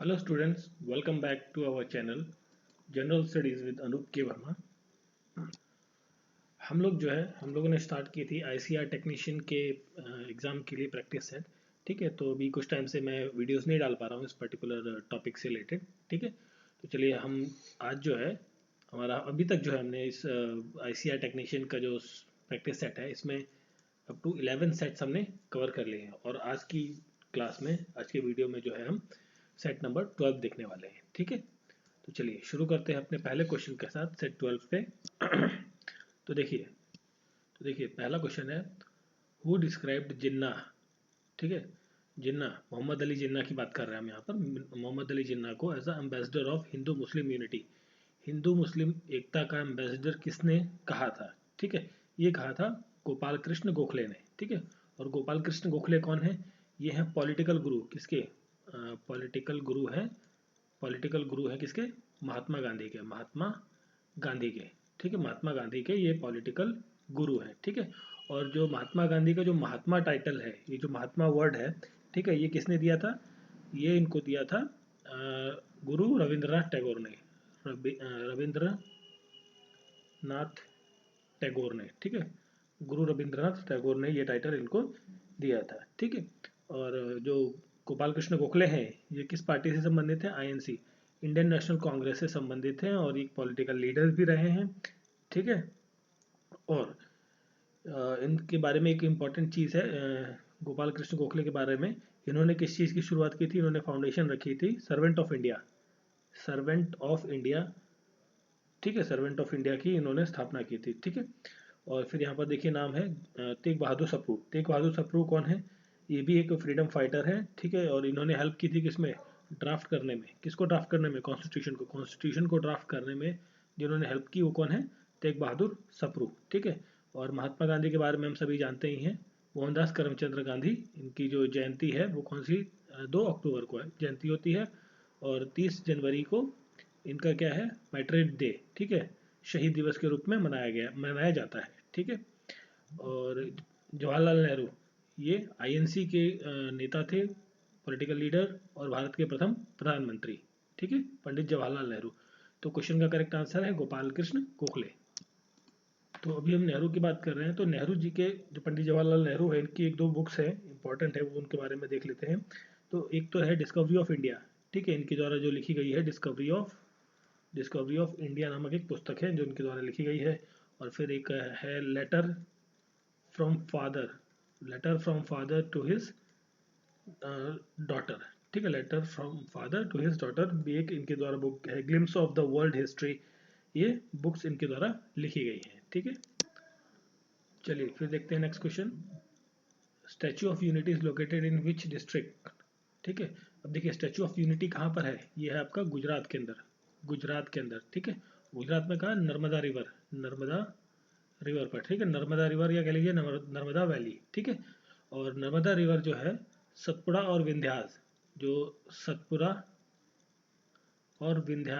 Hello students, welcome back to our channel general studies with Anoop K Verma. हम लोगों ने start की थी आईसीआर टेक्नीशियन के एग्ज़ाम के लिए प्रैक्टिस सेट। ठीक है, तो अभी कुछ टाइम से मैं वीडियोस नहीं डाल पा रहा हूँ इस पर्टिकुलर टॉपिक से रिलेटेड। ठीक है, तो चलिए हम आज जो है हमारा अभी तक जो है हमने इस आईसीआर टेक्नीशियन का जो प्रैक्टिस सेट है इसमें अप टू 11 सेट्स हमने कवर कर लिए हैं। और आज की क्लास में, आज के वीडियो में जो है हम सेट नंबर 12 देखने वाले हैं। ठीक है, तो चलिए शुरू करते हैं अपने पहले क्वेश्चन के साथ सेट 12 पे। तो देखिए पहला क्वेश्चन है, हु डिस्क्राइब्ड जिन्ना। ठीक है, जिन्ना मोहम्मद अली जिन्ना की बात कर रहे हैं हम यहाँ पर। मोहम्मद अली जिन्ना को as a ambassador of Hindu Muslim unity, हिंदू मुस्लिम एकता का एम्बेसडर किसने कहा था? ठीक है, ये कहा था गोपाल कृष्ण गोखले ने। ठीक है, और गोपाल कृष्ण गोखले कौन है? ये हैं पॉलिटिकल गुरु किसके? पॉलिटिकल गुरु हैं, पॉलिटिकल गुरु हैं किसके? महात्मा गांधी के, महात्मा गांधी के। ठीक है, महात्मा गांधी के ये पॉलिटिकल गुरु हैं। ठीक है, और जो महात्मा गांधी का जो महात्मा टाइटल है, ये जो महात्मा वर्ड है, ठीक है, ये किसने दिया था? ये इनको दिया था गुरु रविंद्रनाथ टैगोर ने। रविंद्रनाथ टैगोर ने। ठीक है, गुरु रविंद्रनाथ टैगोर ने ये टाइटल इनको दिया था। ठीक है, और जो गोपाल कृष्ण गोखले हैं, ये किस पार्टी से संबंधित है? आईएनसी, इंडियन नेशनल कांग्रेस से संबंधित हैं, और एक पॉलिटिकल लीडर भी रहे हैं। ठीक है, और इनके बारे में एक इम्पॉर्टेंट चीज़ है, गोपाल कृष्ण गोखले के बारे में, इन्होंने किस चीज़ की शुरुआत की थी? इन्होंने फाउंडेशन रखी थी servant of India, servant of India. ठीक है, सर्वेंट ऑफ इंडिया की इन्होंने स्थापना की थी। ठीक है, और फिर यहाँ पर देखिए नाम है तेग बहादुर सप्रू। तेग बहादुर सप्रू कौन है? ये भी एक फ्रीडम फाइटर है। ठीक है, और इन्होंने हेल्प की थी किसमें? ड्राफ्ट करने में। किसको ड्राफ्ट करने में? कॉन्स्टिट्यूशन को। कॉन्स्टिट्यूशन को ड्राफ्ट करने में जिन्होंने हेल्प की वो कौन है? तेग बहादुर सप्रू। ठीक है, और महात्मा गांधी के बारे में हम सभी जानते ही हैं, मोहनदास करमचंद्र गांधी। इनकी जो जयंती है वो कौन सी? 2 अक्टूबर को है जयंती होती है, और 30 जनवरी को इनका क्या है? Matric day. ठीक है, शहीद दिवस के रूप में मनाया जाता है। ठीक है, और जवाहरलाल नेहरू, ये आईएनसी के नेता थे, पॉलिटिकल लीडर, और भारत के प्रथम प्रधानमंत्री। ठीक है, पंडित जवाहरलाल नेहरू। तो क्वेश्चन का करेक्ट आंसर है गोपाल कृष्ण गोखले। तो अभी हम नेहरू की बात कर रहे हैं, तो नेहरू जी के जो पंडित जवाहरलाल नेहरू है, इनकी एक दो बुक्स हैं इंपॉर्टेंट है, वो उनके बारे में देख लेते हैं। तो एक तो है डिस्कवरी ऑफ इंडिया। ठीक है, इनके द्वारा जो लिखी गई है डिस्कवरी ऑफ इंडिया नामक एक पुस्तक है जो उनके द्वारा लिखी गई है। और फिर एक है from father letter from father to his daughter. ठीक है, letter from father to his daughter भी एक इनके द्वारा बुक है। Glimpses of the world history, ये बुक्स इनके द्वारा लिखी गई हैं। ठीक है, चलिए फिर देखते हैं next question. Statue of unity is located in which district? ठीक है, अब देखिए स्टैचू ऑफ यूनिटी कहाँ पर है? ये है आपका गुजरात के अंदर, गुजरात के अंदर। ठीक है, गुजरात में कहा? नर्मदा रिवर, नर्मदा रिवर पर। ठीक है, नर्मदा रिवर या कह लीजिए नर्मदा वैली। ठीक है, और नर्मदा रिवर जो है सतपुड़ा और विंध्यास, जो सतपुड़ा और विंध्या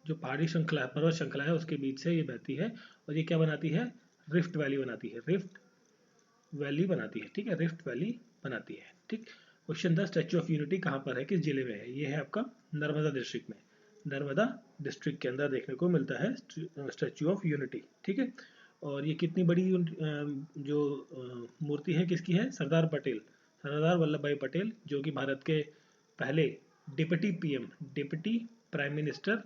जो पहाड़ी श्रृंखला है, पर्वत श्रृंखला है, उसके बीच से ये बहती है, और ये क्या बनाती है? रिफ्ट वैली बनाती है, रिफ्ट वैली बनाती है। ठीक है, रिफ्ट वैली बनाती है। ठीक, क्वेश्चन था स्टैचू ऑफ यूनिटी कहाँ पर है, किस जिले में है? ये है आपका नर्मदा डिस्ट्रिक्ट में, नर्मदा डिस्ट्रिक्ट के अंदर देखने को मिलता है स्टैचू ऑफ यूनिटी। ठीक है, और ये कितनी बड़ी जो मूर्ति है किसकी है? सरदार पटेल, सरदार वल्लभ भाई पटेल, जो कि भारत के पहले deputy PM, deputy prime minister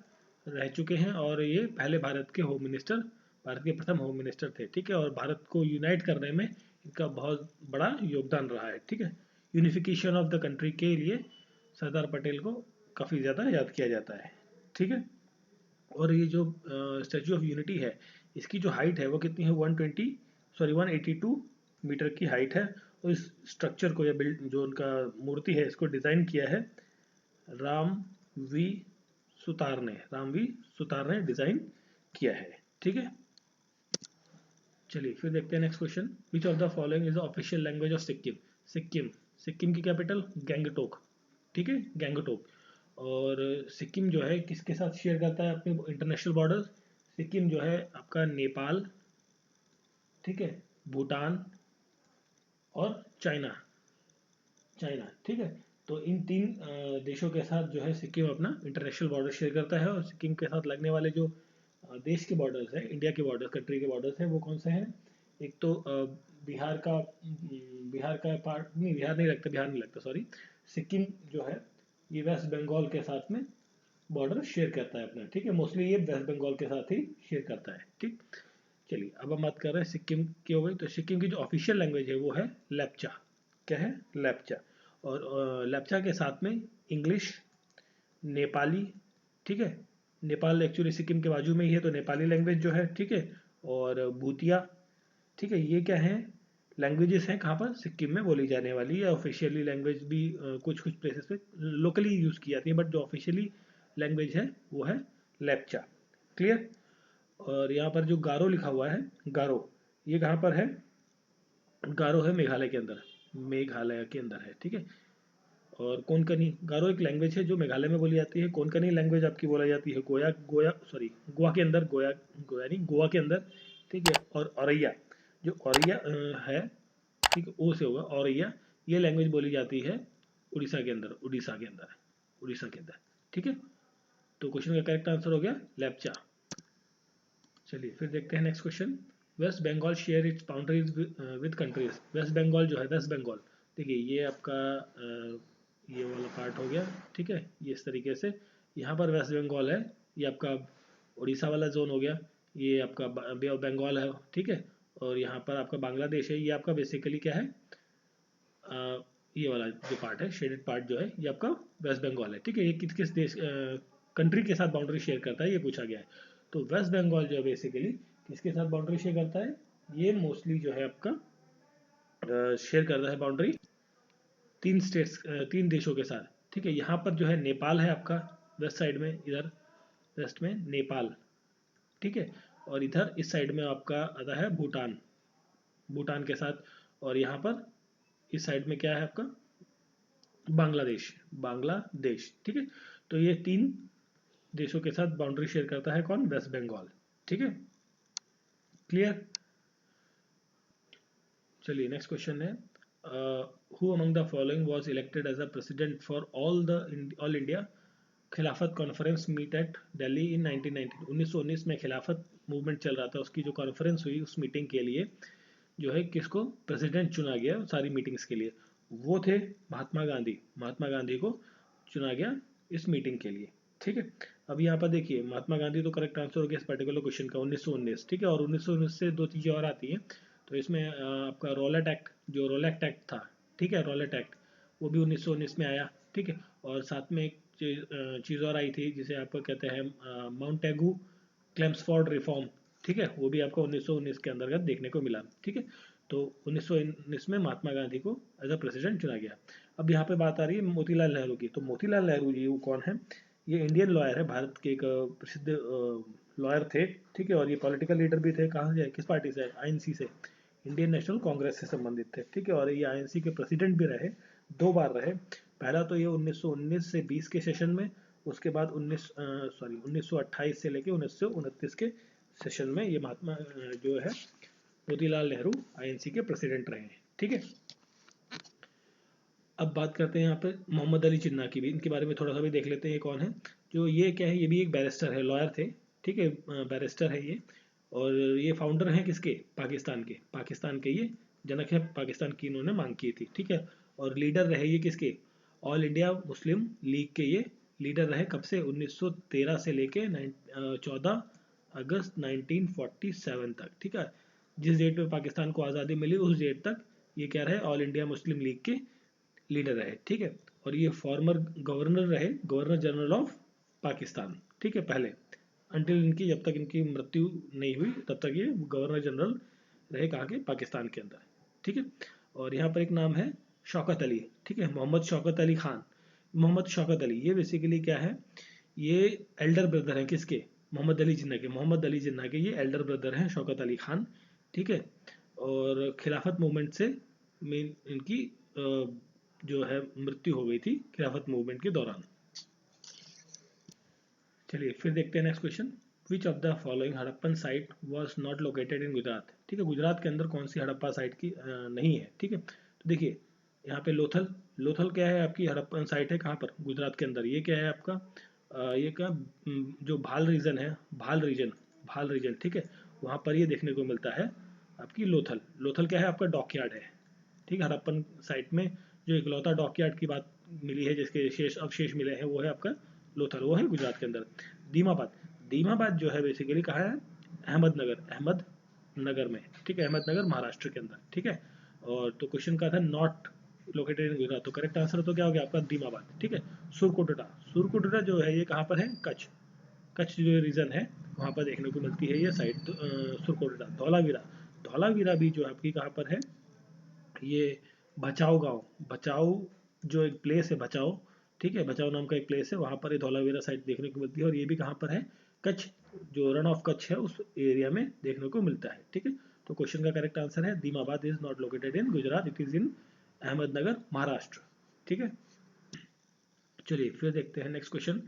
रह चुके हैं, और ये पहले भारत के होम मिनिस्टर, भारत के प्रथम होम मिनिस्टर थे। ठीक है, और भारत को यूनाइट करने में इनका बहुत बड़ा योगदान रहा है। ठीक है, यूनिफिकेशन ऑफ द कंट्री के लिए सरदार पटेल को काफ़ी ज़्यादा याद किया जाता है। ठीक है, और ये जो स्टैचू ऑफ यूनिटी है, इसकी जो हाइट है वो कितनी है? 182 मीटर की हाइट है। और इस स्ट्रक्चर को, या बिल्ड जो उनका मूर्ति है, इसको डिज़ाइन किया है राम वी राम वी सुतार ने डिज़ाइन किया है। ठीक है, चलिए फिर देखते हैं next question. Which of the following is the official language of Sikkim? Sikkim, Sikkim की कैपिटल गैंगटोक। ठीक है, गैंगटोक। और सिक्किम जो है किसके साथ शेयर करता है अपने इंटरनेशनल बॉर्डर? सिक्किम जो है आपका नेपाल, ठीक है, भूटान और चाइना, चाइना। ठीक है, तो इन तीन देशों के साथ जो है सिक्किम अपना इंटरनेशनल बॉर्डर शेयर करता है। और सिक्किम के साथ लगने वाले जो देश के बॉर्डर्स है, इंडिया के बॉर्डर, कंट्री के बॉर्डर्स हैं, वो कौन से हैं? एक तो बिहार का पार्ट नहीं, बिहार नहीं लगता, सॉरी। सिक्किम जो है ये वेस्ट बंगाल के साथ में बॉर्डर शेयर करता है अपना, ठीक है। मोस्टली ये वेस्ट बंगाल के साथ ही शेयर करता है, ठीक। चलिए अब हम बात कर रहे हैं सिक्किम की हो गई। तो सिक्किम की जो ऑफिशियल लैंग्वेज है वो है लेप्चा। क्या है? लेप्चा। और लेप्चा के साथ में इंग्लिश, नेपाली, ठीक है। नेपाल एक्चुअली सिक्किम के बाजू में ही है, तो नेपाली लैंग्वेज जो है, ठीक है। और भूतिया, ठीक है। ये क्या है? लैंग्वेजेस हैं कहाँ पर? सिक्किम में बोली जाने वाली है। ऑफिशियली लैंग्वेज भी कुछ कुछ प्लेसेस पे लोकली यूज़ की जाती है, बट जो ऑफिशियली लैंग्वेज है वो है लेप्चा। क्लियर? और यहाँ पर जो गारो लिखा हुआ है, गारो, ये कहाँ पर है? गारो है मेघालय के अंदर, मेघालय के अंदर है, ठीक है। और कोंकणी, गारो एक लैंग्वेज है जो मेघालय में बोली जाती है। कोंकणी लैंग्वेज आपकी बोला जाती है गोवा के अंदर, गोया नहीं, गोवा के अंदर, ठीक है। और औरैया, जो औरैया है, ठीक है, ओ से होगा औरैया, ये लैंग्वेज बोली जाती है उड़ीसा के अंदर, ठीक है। तो क्वेश्चन का करेक्ट आंसर हो गया लेप्चा। चलिए फिर देखते हैं next question. West Bengal share its boundaries with countries. West Bengal जो है, वेस्ट बंगाल, देखिए ये आपका ये वाला पार्ट हो गया, ठीक है। ये इस तरीके से यहाँ पर वेस्ट बंगाल है, ये आपका उड़ीसा वाला जोन हो गया, ये आपका बे ऑफ बंगाल है, ठीक है। और यहाँ पर आपका बांग्लादेश है। ये आपका बेसिकली क्या है? ये वाला जो पार्ट है, शेडेड पार्ट जो है, ये आपका वेस्ट बंगाल है, ठीक है। ये किस किस देश कंट्री के साथ बाउंड्री शेयर करता है, ये पूछा गया है। तो वेस्ट बंगाल जो है बेसिकली किसके साथ बाउंड्री शेयर करता है? ये मोस्टली जो है आपका शेयर करता है बाउंड्री तीन देशों के साथ, ठीक है। यहाँ पर जो है नेपाल है आपका, वेस्ट साइड में, इधर वेस्ट में नेपाल, ठीक है। और इधर इस साइड में आपका आता है भूटान, भूटान के साथ। और यहाँ पर इस साइड में क्या है आपका? बांग्लादेश, ठीक है। तो ये तीन देशों के साथ बाउंड्री शेयर करता है कौन? वेस्ट बंगाल, ठीक है। क्लियर? चलिए नेक्स्ट क्वेश्चन है, who among the following was elected as a president for all India Khilafat conference meet at Delhi in 1919। 1919 में खिलाफत मूवमेंट चल रहा था, उसकी जो कॉन्फ्रेंस हुई उस मीटिंग के लिए जो है किसको प्रेसिडेंट चुना गया सारी मीटिंग्स के लिए? वो थे महात्मा गांधी। महात्मा गांधी को चुना गया इस मीटिंग के लिए, ठीक है। अब यहाँ पर देखिए महात्मा गांधी तो करेक्ट आंसर हो गया इस पर्टिकुलर क्वेश्चन का, 1919, ठीक है। और 1919 से दो चीज़ें और आती हैं। तो इसमें आपका रॉलेट एक्ट, जो रोलेक्ट एक्ट था, ठीक है, रॉलेट एक्ट, वो भी 1919 में आया, ठीक है। और साथ में एक चीज़ और आई थी जिसे आप कहते हैं माउंटेगू क्लेम्सफोर्ड रिफॉर्म, ठीक है, वो भी आपको 1919 के अंतर्गत देखने को मिला, ठीक है। तो 1919 में महात्मा गांधी को एज अ प्रेसिडेंट चुना गया। अब यहाँ पे बात आ रही है मोतीलाल नेहरू की। तो मोतीलाल नेहरू जी वो कौन है? ये इंडियन लॉयर है, भारत के एक प्रसिद्ध लॉयर थे, ठीक है। और ये पॉलिटिकल लीडर भी थे। कहाँ से? किस पार्टी से? आईएनसी से, इंडियन नेशनल कांग्रेस से संबंधित थे, ठीक है। और ये आईएनसी के प्रेसिडेंट भी रहे, 2 बार रहे। पहला तो ये 1919 से 20 के सेशन में, उसके बाद 1928 से लेके 1929 के सेशन में ये महात्मा जो है मोतीलाल नेहरू आईएनसी के प्रेसिडेंट रहे हैं, ठीक है। अब बात करते हैं यहाँ पे मोहम्मद अली जिन्ना की भी, इनके बारे में थोड़ा सा भी देख लेते हैं ये कौन है। जो ये क्या है, ये भी एक बैरिस्टर है, लॉयर थे, ठीक है, बैरिस्टर है ये। और ये फाउंडर हैं किसके? पाकिस्तान के ये जनक है, पाकिस्तान की इन्होंने मांग की थी, ठीक है। और लीडर रहे ये किसके? ऑल इंडिया मुस्लिम लीग के ये लीडर रहे। कब से? 1913 से लेके 14 अगस्त 1947 तक, ठीक है। जिस डेट पे पाकिस्तान को आज़ादी मिली उस डेट तक ये क्या रहे? ऑल इंडिया मुस्लिम लीग के लीडर रहे, ठीक है। और ये फॉर्मर गवर्नर रहे, गवर्नर जनरल ऑफ पाकिस्तान, ठीक है, पहले, अंटिल इनकी, जब तक इनकी मृत्यु नहीं हुई तब तक ये गवर्नर जनरल रहे, कहाँ के? पाकिस्तान के अंदर, ठीक है। और यहाँ पर एक नाम है शौकत अली, ठीक है, मोहम्मद शौकत अली खान। मोहम्मद शौकत अली ये बेसिकली क्या है? ये एल्डर ब्रदर हैं किसके? मोहम्मद अली जिन्ना के। मोहम्मद अली जिन्ना के ये एल्डर ब्रदर हैं शौकत अली खान, ठीक है। और खिलाफत मूवमेंट से मेन इनकी जो है मृत्यु हो गई थी खिलाफत मूवमेंट के दौरान। चलिए फिर देखते हैं next question. Which of the following Harappan site was not located in Gujarat? ठीक है, गुजरात के अंदर कौन सी हड़प्पा साइट की नहीं है, ठीक है। तो देखिए यहाँ पे लोथल, लोथल क्या है आपकी हड़प्पन साइट है कहाँ पर, गुजरात के अंदर। ये क्या है आपका ये क्या जो भाल रीजन है, भाल रीजन, भाल रीजन, ठीक है, वहाँ पर ये देखने को मिलता है आपकी लोथल। लोथल क्या है आपका डॉकयार्ड है, ठीक है, हड़प्पन साइट में जो इकलौता डॉकयार्ड की बात मिली है, जिसके शेष अवशेष मिले हैं, वो है आपका लोथल, वो है गुजरात के अंदर। दीमाबाद, दीमाबाद जो है बेसिकली कहाँ है, अहमदनगर, अहमदनगर में, ठीक है, अहमदनगर महाराष्ट्र के अंदर, ठीक है। और तो क्वेश्चन का था नॉट लोकेटेड इन गुजरात, तो करेक्ट आंसर तो क्या हो गया आपका दीमाबाद, ठीक है। सुरकोटड़ा, सुरकोटड़ा जो है ये कहाँ पर है, कच्छ, कच्छ जो रीजन है वहाँ पर देखने को मिलती है ये साइट, सुरकोटड़ा। धौलावीरा, धौलावीरा भी जो आपकी कहाँ पर है, ये बचाओ गांव, बचाओ जो एक प्लेस है बचाओ, ठीक है, बचाओ नाम का एक प्लेस है, वहाँ पर ये धौलावीरा साइट देखने को मिलती है, और ये भी कहाँ पर है, कच्छ, जो रन ऑफ कच्छ है उस एरिया में देखने को मिलता है, ठीक है। तो क्वेश्चन का करेक्ट आंसर है Daimabad is not located in Gujarat, it is in Ahmednagar Maharashtra, ठीक है। चलिए फिर देखते हैं next question.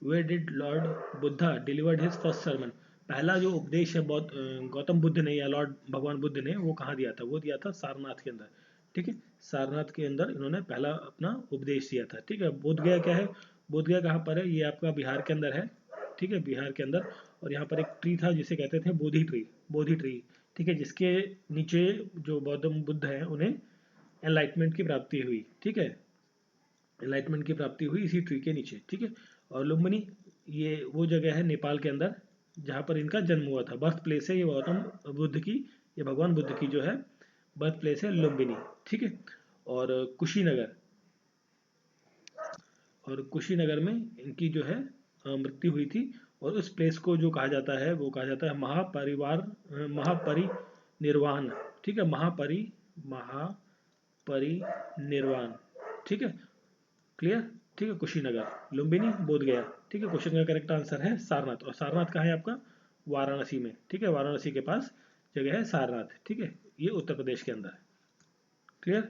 Where did lord Buddha delivered his first sermon, पहला जो उपदेश है गौतम बुद्ध ने या लॉर्ड भगवान बुद्ध ने वो कहाँ दिया था, वो दिया था सारनाथ के अंदर, ठीक है। सारनाथ के अंदर इन्होंने पहला अपना उपदेश दिया था, ठीक है। बोधगया क्या है, बोधगया कहाँ पर है, ये आपका बिहार के अंदर है, ठीक है, बिहार के अंदर। और यहाँ पर एक ट्री था जिसे कहते थे बोधि ट्री, बोधि ट्री, ठीक है, जिसके नीचे जो गौतम बुद्ध है उन्हें एनलाइटमेंट की प्राप्ति हुई, ठीक है, एनलाइटमेंट की प्राप्ति हुई इसी ट्री के नीचे, ठीक है। और लुम्बिनी, ये वो जगह है नेपाल के अंदर जहाँ पर इनका जन्म हुआ था, बर्थ प्लेस है ये गौतम बुद्ध की, ये भगवान बुद्ध की जो है बर्थ प्लेस है लुम्बिनी, ठीक है। और कुशीनगर, और कुशीनगर में इनकी जो है मृत्यु हुई थी। और उस प्लेस को जो कहा जाता है वो कहा जाता है महापरिनिर्वाण, ठीक है, महापरिनिर्वाण, ठीक है, क्लियर, ठीक है। कुशीनगर, लुम्बिनी, बोधगया, ठीक है। क्वेश्चन का करेक्ट आंसर है सारनाथ, और सारनाथ कहाँ है आपका, वाराणसी में, ठीक है, वाराणसी के पास जगह है सारनाथ, ठीक है, ये उत्तर प्रदेश के अंदर है, क्लियर।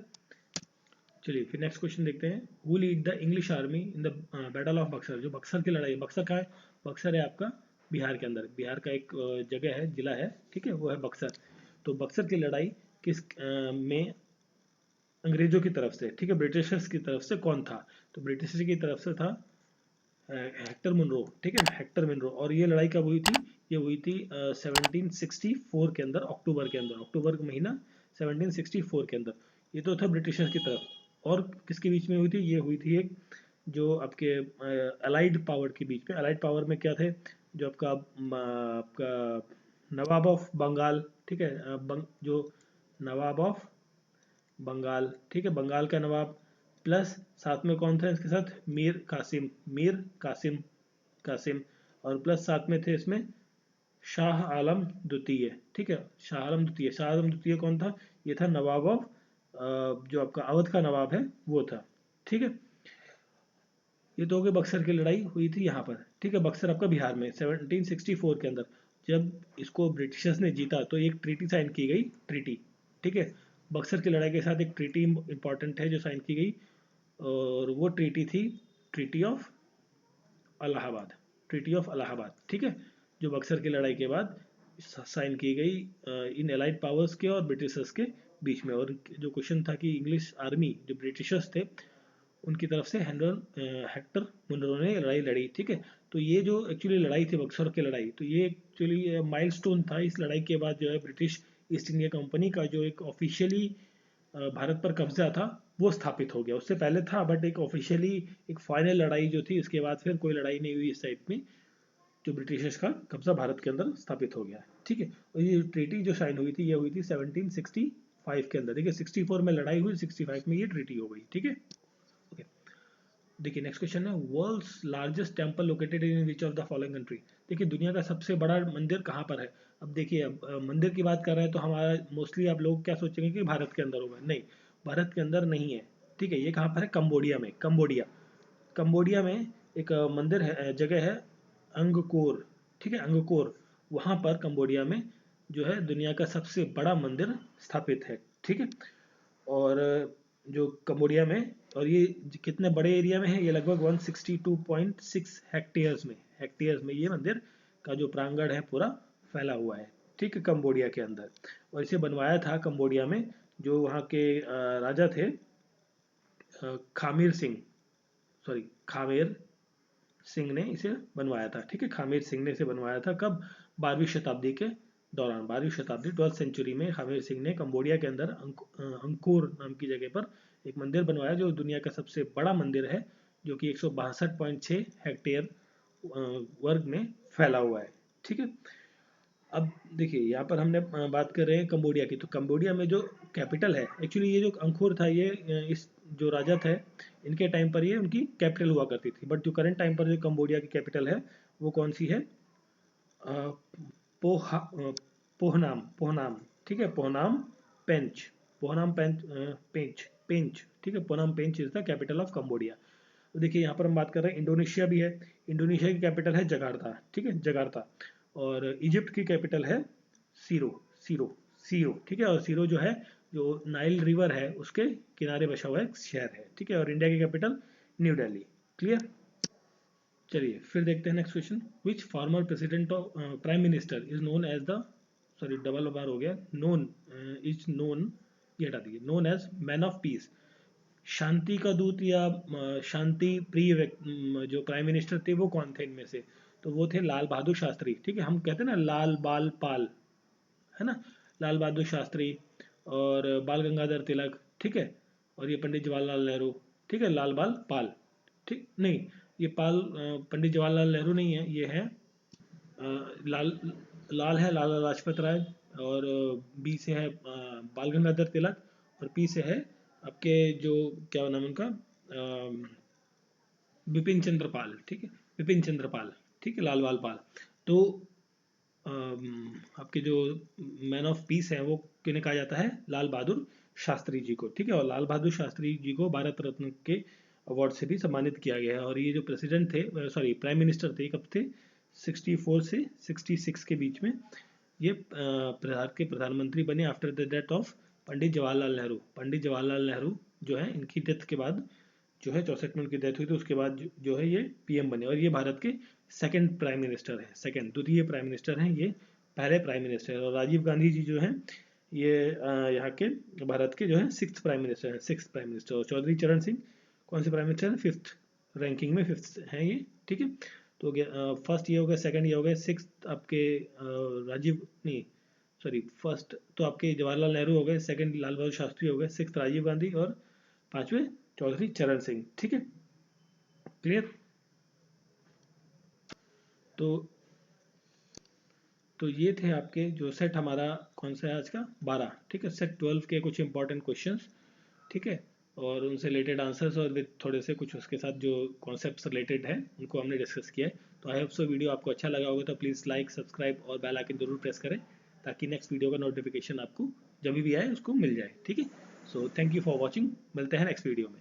चलिए फिर नेक्स्ट क्वेश्चन देखते हैं। Who lead the English army in the battle of Buxar, जो बक्सर की लड़ाई, बक्सर कहाँ है, बक्सर है आपका बिहार के अंदर, बिहार का एक जगह है, जिला है, ठीक है, वो है बक्सर। तो बक्सर की लड़ाई किस में अंग्रेजों की तरफ से, ठीक है, ब्रिटिशर्स की तरफ से कौन था, तो ब्रिटिशर्स की तरफ से था हेक्टर मुनरो, ठीक है, हेक्टर मुनरो। और ये लड़ाई कब हुई थी, ये हुई थी 1764 के अंदर, अक्टूबर के अंदर, अक्टूबर का महीना 1764 के अंदर। ये तो था ब्रिटिशर्स की तरफ, और किसके बीच में हुई थी, ये हुई थी एक जो आपके अलाइड पावर के बीच में। अलाइड पावर में क्या थे, जो आपका नवाब ऑफ बंगाल, ठीक है, जो नवाब ऑफ बंगाल, ठीक है, बंगाल का नवाब, प्लस साथ में कौन था इसके साथ, मीर कासिम, मीर कासिम, कासिम। और प्लस साथ में थे इसमें शाह आलम द्वितीय, ठीक है, शाह आलम द्वितीय, शाह आलम द्वितीय कौन था, ये था नवाब ऑफ जो आपका अवध का नवाब है वो था, ठीक है। ये तो हो गई बक्सर की लड़ाई हुई थी यहाँ पर, ठीक है, बक्सर आपका बिहार में 1764 के अंदर। जब इसको ब्रिटिशर्स ने जीता तो एक ट्रीटी साइन की गई, ट्रीटी, ठीक है, बक्सर की लड़ाई के साथ एक ट्रीटी इंपॉर्टेंट है जो साइन की गई, और वो ट्रीटी थी treaty of Allahabad, treaty of Allahabad, ठीक है, जो बक्सर की लड़ाई के बाद साइन की गई इन एलाइड पावर्स के और ब्रिटिशर्स के बीच में। और जो क्वेश्चन था कि इंग्लिश आर्मी जो ब्रिटिशर्स थे उनकी तरफ से हेक्टर मुनरो ने लड़ाई लड़ी, ठीक है। तो ये जो एक्चुअली लड़ाई थी बक्सर की लड़ाई, तो ये एक्चुअली माइलस्टोन था। इस लड़ाई के बाद जो है ब्रिटिश ईस्ट इंडिया कंपनी का जो एक ऑफिशियली भारत पर कब्जा था वो स्थापित हो गया। उससे पहले था बट एक ऑफिशियली एक फाइनल लड़ाई जो थी, इसके बाद फिर कोई लड़ाई नहीं हुई इस साइड में, जो ब्रिटिशर्स का कब्जा भारत के अंदर स्थापित हो गया, ठीक है। और ये ट्रीटी जो साइन हुई थी ये हुई थी 1765 के अंदर, देखिए 64 में लड़ाई हुई, 65 में ये ट्रीटी हो गई, ठीक है। देखिए नेक्स्ट क्वेश्चन है, world's largest temple located in which of the following country, देखिए दुनिया का सबसे बड़ा मंदिर कहाँ पर है। अब देखिए मंदिर की बात कर रहे हैं तो हमारा मोस्टली आप लोग क्या सोचेंगे कि भारत के अंदर होगा, नहीं, भारत के अंदर नहीं है, ठीक है। ये कहाँ पर है, कंबोडिया में, कंबोडिया, कंबोडिया में एक मंदिर है, जगह है अंगकोर, ठीक है, अंगकोर, वहाँ पर कंबोडिया में जो है दुनिया का सबसे बड़ा मंदिर स्थापित है, ठीक है। और जो कंबोडिया में, और ये कितने बड़े एरिया में है, ये लगभग 162.6 हेक्टेयर्स में, हेक्टेयर्स में ये मंदिर का जो प्रांगण है पूरा फैला हुआ है, ठीक है, कंबोडिया के अंदर। और इसे बनवाया था कंबोडिया में जो वहाँ के राजा थे, खामेर सिंह, सॉरी खामेर सिंह ने इसे बनवाया था। ठीक है, खामेर सिंह ने इसे बनवाया था। कब? 12वीं शताब्दी के दौरान, 12वीं शताब्दी 12th सेंचुरी में खामेर सिंह ने कंबोडिया के अंदर अंकोर नाम की जगह पर एक मंदिर बनवाया, जो दुनिया का सबसे बड़ा मंदिर है, जो कि 162.6 हेक्टेयर वर्ग में फैला हुआ है। ठीक है, अब देखिए यहाँ पर हमने बात कर रहे हैं कंबोडिया की, तो कंबोडिया में जो कैपिटल है, एक्चुअली ये जो अंकोर था, ये इस जो राजा थे इनके टाइम पर ये उनकी कैपिटल हुआ करती थी। बट जो करंट टाइम पर जो कंबोडिया की कैपिटल है वो कौन सी है? पोहा पोहनाम, पोहनाम। ठीक है, पोहनाम पेंच, पोहनाम पेंच, पेंच पेंच। ठीक है, Phnom Penh is the capital of Cambodia. तो देखिए यहाँ पर हम बात कर रहे हैं इंडोनेशिया भी है। इंडोनेशिया की कैपिटल है जकार्ता। ठीक है, जकार्ता। और इजिप्ट की कैपिटल है सीरो, सीरो, सीरो। ठीक है, और सीरो जो है, जो नाइल रिवर है उसके किनारे बसा हुआ एक शहर है। ठीक है, और इंडिया की कैपिटल न्यू दिल्ली। क्लियर? चलिए फिर देखते हैं next question. Which former president of prime minister is known as the, sorry double बार हो गया, नोन इज नोन, ये हटा दीजिए, known as man of peace. शांति का दूत या शांति प्रिय जो प्राइम मिनिस्टर थे वो कौन थे इनमें से? तो वो थे लाल बहादुर शास्त्री। ठीक है, हम कहते हैं ना लाल बाल पाल, है ना, लाल बहादुर शास्त्री और बाल गंगाधर तिलक। ठीक है, और ये पंडित जवाहरलाल नेहरू। ठीक है, लाल बाल पाल। ठीक नहीं, ये पाल पंडित जवाहरलाल नेहरू नहीं है, ये है लाल, लाल है लाला लाजपत राय, और बी से है बाल गंगाधर तिलक, और पी से है आपके जो क्या नाम उनका, बिपिन चंद्र पाल। ठीक है, बिपिन चंद्र पाल। ठीक है, लाल बाल पाल। तो आपके जो मैन ऑफ पीस है वो किन्हें कहा जाता है? लाल बहादुर शास्त्री जी को। ठीक है, और लाल बहादुर शास्त्री जी को भारत रत्न के अवार्ड से भी सम्मानित किया गया है। और ये जो प्रेसिडेंट थे, सॉरी प्राइम मिनिस्टर थे, कब थे? 64 से 66 के बीच में ये भारत के प्रधानमंत्री बने after the death of Pandit Jawaharlal Nehru. Pandit Jawaharlal Nehru जो है, इनकी डेथ के बाद जो है 64 में उनकी डेथ हुई, तो उसके बाद जो है ये पीएम बने, और ये भारत के सेकंड प्राइम मिनिस्टर हैं, सेकंड द्वितीय प्राइम मिनिस्टर हैं ये, पहले प्राइम मिनिस्टर। और राजीव गांधी जी जो हैं ये यहाँ के भारत के जो है 6th प्राइम मिनिस्टर हैं, 6th प्राइम मिनिस्टर। और चौधरी चरण सिंह कौन से प्राइम मिनिस्टर हैं? 5th रैंकिंग में, 5th हैं ये। ठीक है, तो फर्स्ट ये हो गया, सेकंड ये हो गया, 6th आपके राजीव नहीं, सॉरी फर्स्ट तो आपके जवाहरलाल नेहरू हो गए, सेकंड लाल बहादुर शास्त्री हो गए, 6th राजीव गांधी, और 5वें चौधरी चरण सिंह। ठीक है, क्लियर? तो ये थे आपके जो सेट हमारा कौन सा है आज का 12। ठीक है, सेट 12 के कुछ इंपॉर्टेंट क्वेश्चंस। ठीक है, और उनसे रिलेटेड आंसर्स, और विद थोड़े से कुछ उसके साथ जो कॉन्सेप्ट्स रिलेटेड है उनको हमने डिस्कस किया है। तो आई होप सो वीडियो आपको अच्छा लगा होगा, तो प्लीज़ लाइक, सब्सक्राइब और बेल आइकन जरूर प्रेस करें, ताकि नेक्स्ट वीडियो का नोटिफिकेशन आपको जब भी आए उसको मिल जाए। ठीक है, so thank you for watching, मिलते हैं नेक्स्ट वीडियो में।